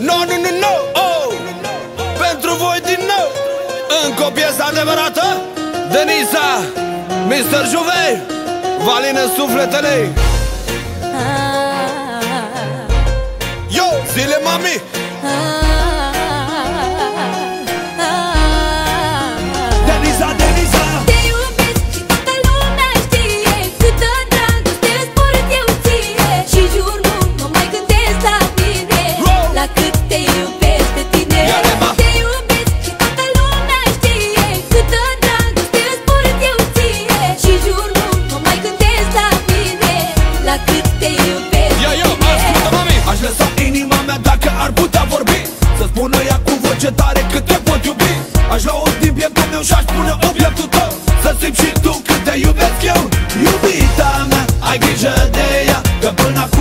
No, nu, nu, nu, oh! Pentru voi din nou încă o piesă adevărată. Denisa, Mr. Juve, Valin în sufletele. Yo, zile mami. Denisa, Denisa. Te iubesc și toată lumea știe câtă dragoste îți port eu ție. Și jur nu mă mai gândesc la tine, la cât te iubesc pe tine. Te iubesc și toată lumea știe câtă dragoste îți port eu ție. Și jur nu mă mai gândesc la tine, la cât te iubesc pe tine. Ascultă mami, aș lăsa inima mea dacă ar putea vorbi, să spună ea cu voce tare cât te pot iubi. Aș lua din pieptul meu și-aș pune obiectul tău, să simți și tu cât te iubesc eu. Iubita mea, ai grijă de ea, că până acum